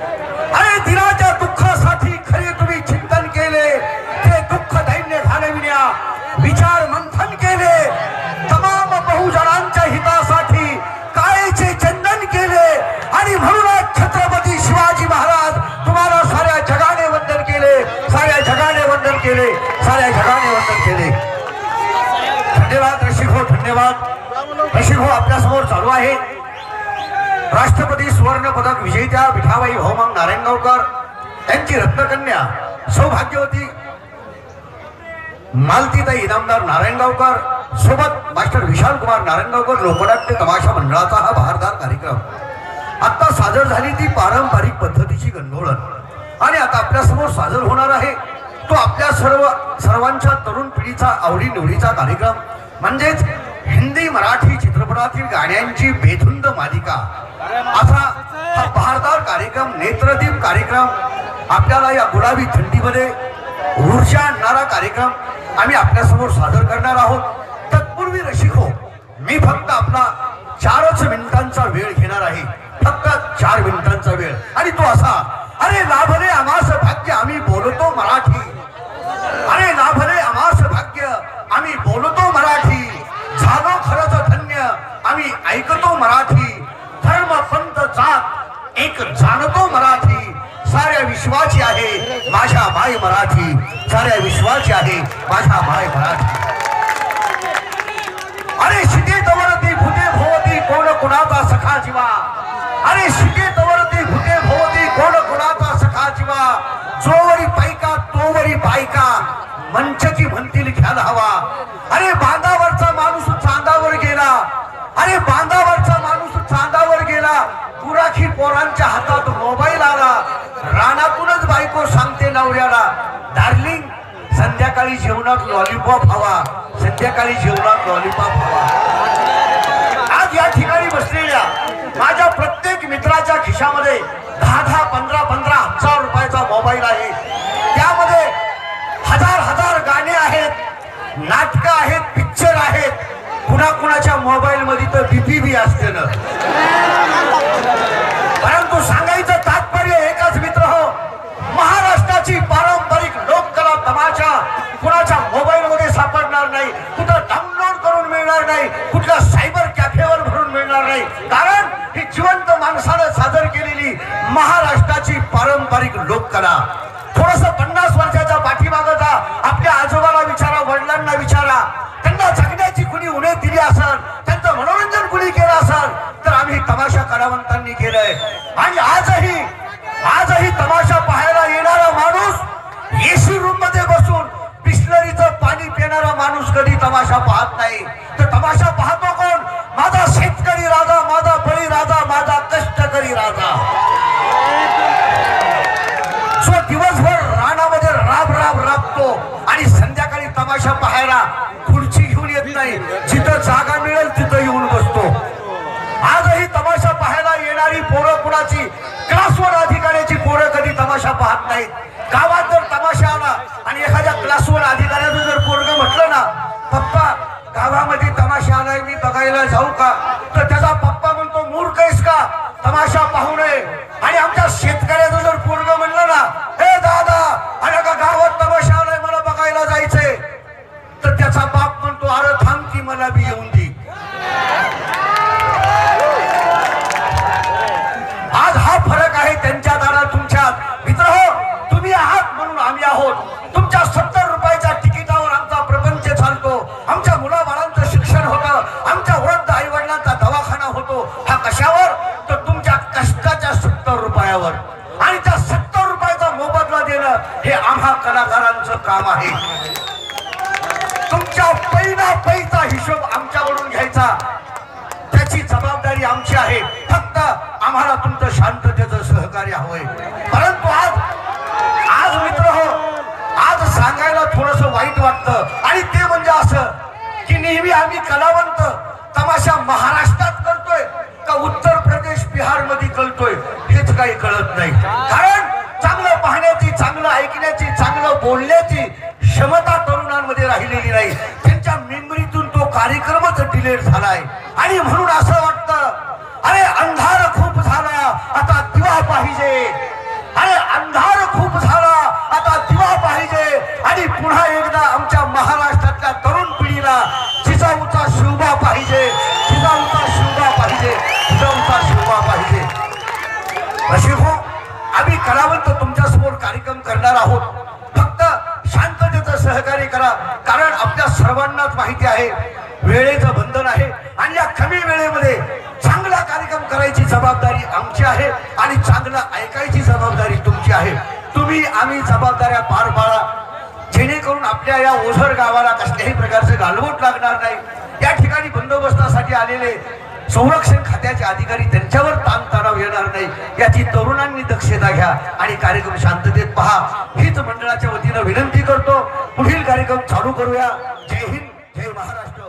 अरे दिनाच्या दुःखासाठी खरे तुम्ही चिंतन केले, ते दुःख दैन्य घालविण्या विचार मंथन केले, तमाम बहुजनांच्या हितासाठी काळेचे चंदन केले आणि म्हणूनच छत्रपती शिवाजी महाराज तुम्हाला साऱ्या जगाने वंदन केले, साऱ्या जगाने वंदन केले, साऱ्या जगाने वंदन केले। धन्यवाद रसिको, धन्यवाद रसिको। आपल्या समोर चालू आहे राष्ट्रपती सुवर्ण पदक विजेत्या विठाबाई भौमंग नारायणगावकर यांची रत्नकन्या सौभाग्यवती मालतीताई इनामदार नारायणगावकर सोबत मास्टर विशाल कुमार नारायणगावकर लोकनाट्य तमाशा मंडळाचा हा बहारदार कार्यक्रम आता सादर झाली ती पारंपरिक पद्धतीची गंधोळण आणि आता आपल्या समोर सादर होणार आहे तो आपल्या सर्वांच्या तरुण पिढीचा आवडीनिवडीचा कार्यक्रम म्हणजेच हिंदी मराठी चित्रपटातील गाण्यांची बेधुंद मालिका असा हा बहारदार कार्यक्रम, नेत्रदीप कार्यक्रम आपल्याला या गुलाबी थंडीमध्ये ऊर्जा आणणारा कार्यक्रम आम्ही आपल्या समोर सादर करणार आहोत। तत्पूर्वी रसिको, मी फक्त आपला 4च मिनिटांचा वेळ घेणार आहे, फक्त 4 मिनिटांचा वेळ आणि तो असा, अरे लाभले आम्हास भाग्य आम्ही बोलतो मराठी, अरे लाभले आम्हास भाग्य आम्ही बोलतो मराठी, झालो खरंच धन्य आम्ही ऐकतो मराठी, धर्म पंथ जात एक जाणतो मराठी, साऱ्या विश्वाची आहे माझ्या माय मराठी, साऱ्या विश्वाची आहे माझ्या माय मराठी। अरे शिके तवरती भूते भोवती कोण कुणाचा सखा जीवा, अरे शिके तवरती भूते भोवती कोण कुणाचा सखा जीवा, जोवरी पायका तोवरी बायका मंचकी म्हणतील ख्याल हवा, अरे बांधावरचा माणूस चांदावर गेला, अरे बांधावरचा माणूस चांदावर गेला, पुराखी पोरांच्या हातात मोबाईल आला, रानातूनच बायको सांगते नवऱ्याला, डार्लिंग संध्याकाळी जेवणात लॉलीपॉप हवा, संध्याकाळी जेवणात लॉलीपॉप हवा। आज या ठिकाणी बसलेल्या माझ्या प्रत्येक मित्राच्या खिशामध्ये 10-10, 15-15 हजार रुपयाचा मोबाईल आहे, त्यामध्ये हजार गाणे आहेत, नाटकं आहेत, पिक्चर आहेत, कुणाकुणाच्या मोबाईल मध्ये तर बीपी असते ना। परंतु सांगायचं तात्पर्य एकच मित्र हो, महाराष्ट्राची पारंपरिक लोककला तमाशा कुणाच्या मोबाईल मध्ये सापडणार नाही, कुठं डाउनलोड करून मिळणार नाही, कुठल्या सायबर कॅफेवर भरून मिळणार नाही, कारण ही जिवंत माणसानं सादर केलेली महाराष्ट्राची पारंपरिक लोककला। थोडस 50 वर्षाच्या पाठीमागं जा, आपल्या आजोबाला विचारा, वडिलांना विचारा, त्यांना जगण्याची कुणी उणे दिली असेल, त्यांचं मनोरंजन कुणी केलं असेल तर आम्ही तमाशा कलावंतांनी केलंय। आणि आजही तमाशा पाहायला येणारा माणूस एसी रूम मध्ये बसून बिस्लरीचं पाणी पिणारा माणूस कधी तमाशा पाहत नाही, तर तमाशा पाहतो कोण? माझा शेतकरी राजा, माझा बळी राजा, माझा कष्टकरी राजा, जो दिवसभर रानामध्ये राबतो आणि संध्याकाळी तमाशा पाहायला खुर्ची घेऊन येत नाही, जिथं जागा मिळेल तिथं येऊन बसतो। आजही तमाशा पाहायला येणारी पोरं कुणाची? क्लास 1 अधिकाऱ्याची पोरं कधी तमाशा पाहत नाहीत। गावात जर तमाशा आला आणि एखाद्या क्लास 1 अधिकाऱ्याचं जर पोरगं म्हटलं ना, पप्पा गावामध्ये तमाशा आलाय, मी बघायला जाऊ का, तर त्याचा पप्पा म्हणतो मूर्ख आहेस का, तमाशा पाहू नये। आणि आमच्या शेतकऱ्याचं जर पोरगं म्हणलं ना, हे दादा अरे का गावात तमाशा आलाय, मला बघायला जायचंय, तर त्याचा बाप म्हणतो अरे थांब की मला बी येऊन दे। आज हा फरक आहे त्यांच्यात आणि तुमच्यात। मित्र हो, तुम्ही आहात म्हणून आम्ही आहोत। तुमच्या 70 रुपयाच्या तिकिटावर आमचा प्रपंच चालतो, आमच्या मुलाबाळांचं शिक्षण होतं, आमच्या वृद्ध आई वडिलांचा दवाखाना होतो। हा कशावर? तर तुमच्या कष्टाच्या 70 रुपयावर। आणि त्या 70 रुपयाचा मोबदला देणं हे आम्हा कलाकारांचं काम आहे। तुमच्या पैसा हिशोब आमच्याकडून घ्यायचा, त्याची जबाबदारी आमची आहे। फक्त आम्हाला तुमचं शांततेचं सहकार्य हवंय। परंतु आज मित्र हो, आज सांगायला थोडस वाईट वाटतं, आणि ते म्हणजे असं की नेहमी आम्ही कलावंत तमाशा महाराष्ट्रात करतोय का उत्तर प्रदेश बिहार मध्ये करतोय हेच काही कळत नाही। कारण चांगलं पाहण्याची, चांगलं ऐकण्याची, चांगलं बोलण्याची क्षमता तरुणांमध्ये राहिलेली नाही, त्यांच्या मेमरीतून तो कार्यक्रमच डिलीट झालाय। आणि म्हणून असं वाटतं अरे अंधार खूप झाला आता दिवा पाहिजे, अरे अंधार खूप झाला आता दिवा पाहिजे आणि पुन्हा एकदा आमच्या महाराष्ट्रातल्या तरुण पिढीला जिजाऊचा शिवबा पाहिजे, जिजाऊचा शिवबा पाहिजे, जिजाऊचा शिवबा पाहिजे. रसिको, आम्ही कलावंत तुमच्या समोर कार्यक्रम करणार आहोत. फक्त शांततेचं सहकार्य करा, कारण आपल्या सर्वांनाच माहिती आहे वेळेचं बंधन आहे आणि या कमी वेळेमध्ये चांगला कार्यक्रम करायची जबाबदारी आमची आहे आणि चांगलं ऐकायची जबाबदारी तुमची आहे. तुम्ही आम्ही जबाबदाऱ्या पार पाडा, जेणेकरून आपल्या या ओझर गावाला कसल्याही प्रकारचे गालबोट लागणार नाही. या ठिकाणी बंदोबस्तासाठी आलेले संरक्षण खात्याचे अधिकारी, त्यांच्यावर ताणतणाव येणार नाही याची तरुणांनी दक्षता घ्या आणि कार्यक्रम शांततेत पहा हीच मंडळाच्या वतीनं विनंती करतो. पुढील कार्यक्रम चालू करूया. जय हिंद, जय महाराष्ट्र.